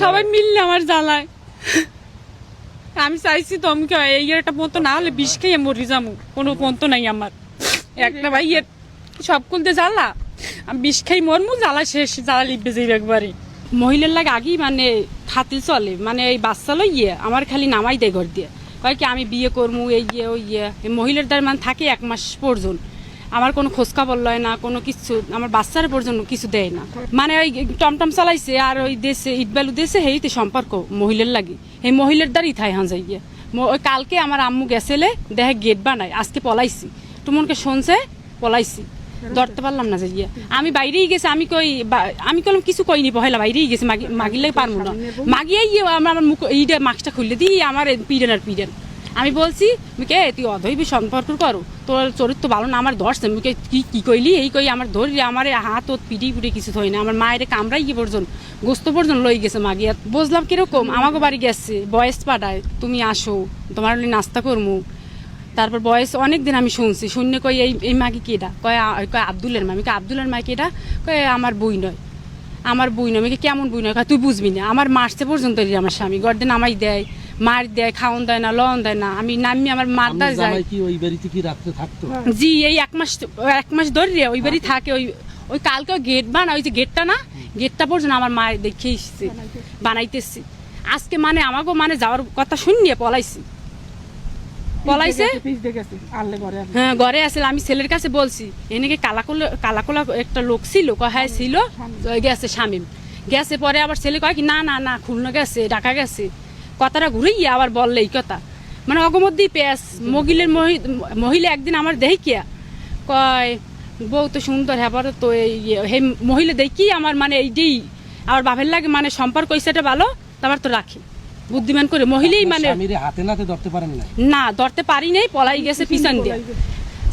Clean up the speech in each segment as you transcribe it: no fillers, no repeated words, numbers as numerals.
সবাই মিললে আমার জ্বালায়। আমি চাইছি তোমাকে এই একটা পন্ত না হলে বিষ খেয়ে মরি যাবো, কোনো পন্ত নাই আমার। একটা ভাই সব খুলতে জ্বালা, আমি বিষ খাই মরমু, জ্বালা শেষ, জ্বালা লিখবে যাই একবারে। মহিলার লাগে আগেই মানে খাতিল চলে, মানে এই বাচ্চা লইয়ে আমার খালি নামাই দেয় ঘর দিয়ে, কয় কি আমি বিয়ে করবো এই ইয়ে ওই ইয়ে। মহিলার দ্বার মানে থাকে 1 মাস পর্যন্ত, আমার কোনো খোঁজখবর লয় না, কোনো কিছু আমার বাচ্চার পর্যন্ত কিছু দেয় না। মানে ওই টমটম চালাইছে আর ওই দেশে ইটবালু দেশে হেইতে সম্পর্ক মহিলার লাগে, এই মহিলার দ্বারই থাই হান যাই গিয়ে। ওই কালকে আমার আম্মু গেছেলে দেখে গেট বানায়, আজকে পলাইছি, তুমনকে শুনছে পলাইছি, ধরতে পারলাম না যে গিয়ে। আমি বাইরেই গেছি, আমি কইলাম কিছু কইনি, পহেলা বাইরেই গেছি, মাগিলে পারবো না, মাগিয়াই গিয়ে আমার মুখ এইটা মাস্কটা খুললে দিই আমার পিডেন আর পিডেন। আমি বলছি মুকে তুই অধৈবী সম্পর্ক করো, তোর চরিত্র ভালো না, আমার ধরছে মুকে কি কইলি এই কই আমার ধরি, আমার হাত ও পিটি পুটি কিছু থই না, আমার মায়ের কামড়াই গিয়ে পর্যন্ত গোস্ত পর্যন্ত লই গেছে মাগিয়া। বুঝলাম কিরকম, আমাকে বাড়ি গেছে বয়স পাঠায়, তুমি আসো তোমার নাস্তা করমু। তারপর বয়স অনেকদিন আমি শুনছি, শূন্য কই এই মাকে কেডা, কয় আব্দুলের মা। আমি আব্দুলের মা কেডা, কয় আমার বই নয়, আমার বই নয়। আমি কেমন বই নয়, তুই বুঝবি না। আমার মারছে পর্যন্ত আমার স্বামী গর্দে নামাই দেয়, মার দেয়, খাওয়ান দেয় না, লন দেয় না। আমি নামি আমার মারদার যায়। জি এই 1 মাস ধরে ওই বাড়ি থাকে। ওই কালকে গেট বানা, ওই যে গেটটা না, গেটটা পর্যন্ত আমার মায়ের দেখে এসছে বানাইতেছি। আজকে মানে আমাকে মানে যাওয়ার কথা শুনিয়ে পলাইছে। হ্যাঁ ঘরে আসলে আমি ছেলের কাছে বলছি, এনেকে কালাকোলা একটা লোক ছিল, হ্যাঁ ছিল, গেছে শামিম গেছে। পরে আবার ছেলে কয় কি না না না খুলনা গেছে, ঢাকা গেছে, কথাটা ঘুরেই আবার বললে এই কথা। মানে অগমধ্যেই পেঁয়াজ মহিলা একদিন আমার দেখিয়া কয় বউ তো সুন্দর, হ্যাঁ তো এই মহিলা দেখি আমার মানে এইটাই আমার বাপের লাগে মানে সম্পর্ক সেটা ভালো, তারপর তো রাখি বুদ্ধিমান করে মহিলাই মানে হাতে নাতে ধরতে পারেন না, ধরতে পারি নাই, পলাই গেছে পিছন দিয়ে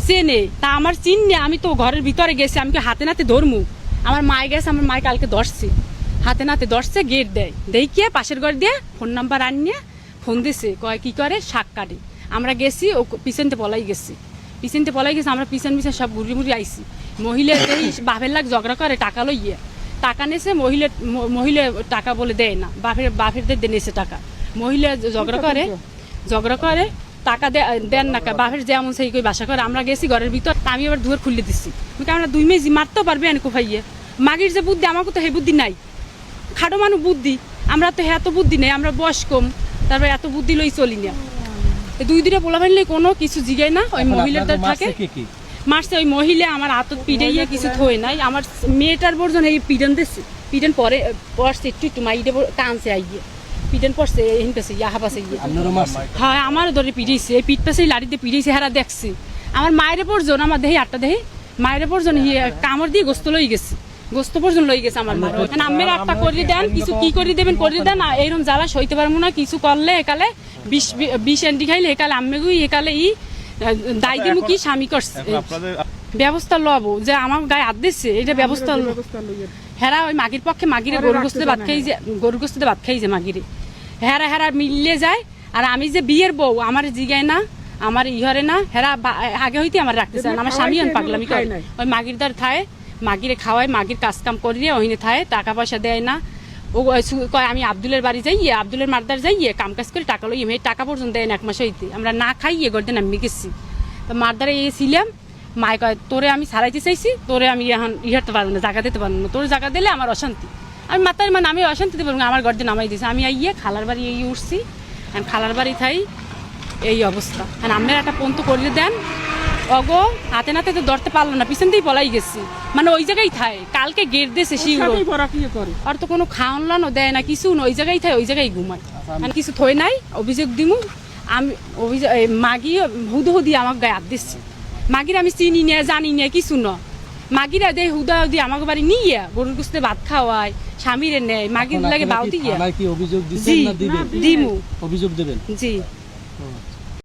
চেনে তা আমার চিনে। আমি তো ঘরের ভিতরে গেছি, আমি হাতে নাতে ধরমু, আমার মায় গেছে, আমার মায় কালকে ধরছে, হাতে নাতে ধরছে, গেট দেয় দেখিয়ে পাশের ঘর দিয়ে ফোন নাম্বার আনিয়ে ফোন দিছে, কয় কি করে শাক কাটে। আমরা গেছি, ও পিছনতে পলাই গেছি, আমরা পিছন সব ঘুরি মুড়ি আইসি। মহিলা এই বাপের লাগ ঝগড়া করে টাকা লইয়ে, টাকা নেছে, মহিলা টাকা বলে দেয় না, বাপেরদের নেছে টাকা। মহিলা ঝগড়া করে টাকা দেন না, বাপের যেমন সেই কই বাসা করে। আমরা গেছি ঘরের ভিতর, আমি আবার দুয়ার খুলে দিচ্ছি, আমরা 2 মেজি মারতেও পারবে এনে কোফাইয়ে। মাগির যে বুদ্ধি, আমাকে তো হে বুদ্ধি নাই, খাটো মানুষ বুদ্ধি, আমরা তো এত বুদ্ধি নেই, আমরা বয়স কম, তারপর এত বুদ্ধি লই চলি না। 2 পোলা ফেললে কোনো কিছু জিগায় না, ওই মহিলাদের থাকে মারছে। ওই মহিলা আমার হাতত পিড়াইয়া কিছু থই নাই, আমার মেয়েটার বর্জন এই পিডন দিচ্ছে, পিডন পরে পড়ছে একটু মাইডে টানছে আইয়ে, পিডন পড়ছে এহিন পেছে ইয়া হাবাছে গিয়ে। হ্যাঁ আমার ধরে পিড়াইছে, এই পিঠ পেছে লাড়ি দিয়ে পিড়াইছে, হেরা দেখছি। আমার মায়ের পর্যন্ত, আমার দেহে 8টা দেহে মায়ের পর্যন্ত কামড় দিয়ে গোস্ত লই গেছে, গোস্ত পর্যন্ত লই গেছে আমার মা। আমের 8টা করে দেন, কিছু কি করে দেবেন করে দেন, এইরকম জ্বালা সইতে পারবো না। কিছু করলে একালে 20 এন্টি খাইলে একালে আম্মেগুই একালে দায় দিব কি স্বামী করছে ব্যবস্থা লবো, যে আমার গায়ে হাত দিচ্ছে এটা ব্যবস্থা। হেরা ওই মাগির পক্ষে মাগিরে গরু গোস্তে ভাত খাই যে মাগিরে হেরা মিললে যায়। আর আমি যে বিয়ের বউ, আমার জিগায় না, আমার ইহরে না, হেরা আগে হইতে আমার রাখতে চায় না, আমার স্বামী পাগলামি করে। ওই মাগির দ্বার থায়, মাগিরে খাওয়ায়, মাগির কাজ কাম করিয়ে ওইনে থায়, টাকা পয়সা দেয় না। ও কয় আমি আব্দুলের বাড়ি যাইয়ে, আব্দুলের মারদার যাইয়ে কাম কাজ করে টাকা লই, এই টাকা পর্যন্ত দেয় না 1 মাস হইতে, আমরা না খাইয়ে গর্দে নামি গেছি। তো মারদারে ছিলাম, মায় কয় তোরে আমি সারাইতে চাইছি, তোরে আমি এখন ইহাতে পারবো না, জায়গা দিতে পারবো না, তোর জায়গা দিলে আমার অশান্তি। আমি মাতার মানে আমি অশান্তি দিতে পারবো না, আমার গর্দে নামাই দিয়েছে। আমি আইয়ে খালার বাড়ি উঠছি, খালার বাড়ি থাই এই অবস্থা। আর আমের একটা পন্ত করলে দেন, অগো হাতে নাতে তো ধরতে পারলো না, পিছন দিয়েই পলাই গেছি, মানে ওই জায়গায় থায়। কালকে গেট দিয়েছে আর তো কোনো খাওয়ান লানো দেয় না, কিছু না, ওই জায়গায় থায়, ওই জায়গায় ঘুমায়, মানে কিছু থই নাই। অভিযোগ দিমু আমি, অভিযোগ মাগি হুদি আমাকে গায়ে হাত দিচ্ছে। মাগির আমি চিনি না, জানি না, কিছু না। মাগিরা দেয় হুদা হুদি আমাকে বাড়ি নিয়ে গরুর গোস্তে ভাত খাওয়ায়, স্বামীরে নেয়, মাগির লাগে বাউতি গিয়া। অভিযোগ দিমু, অভিযোগ দেবেন জি।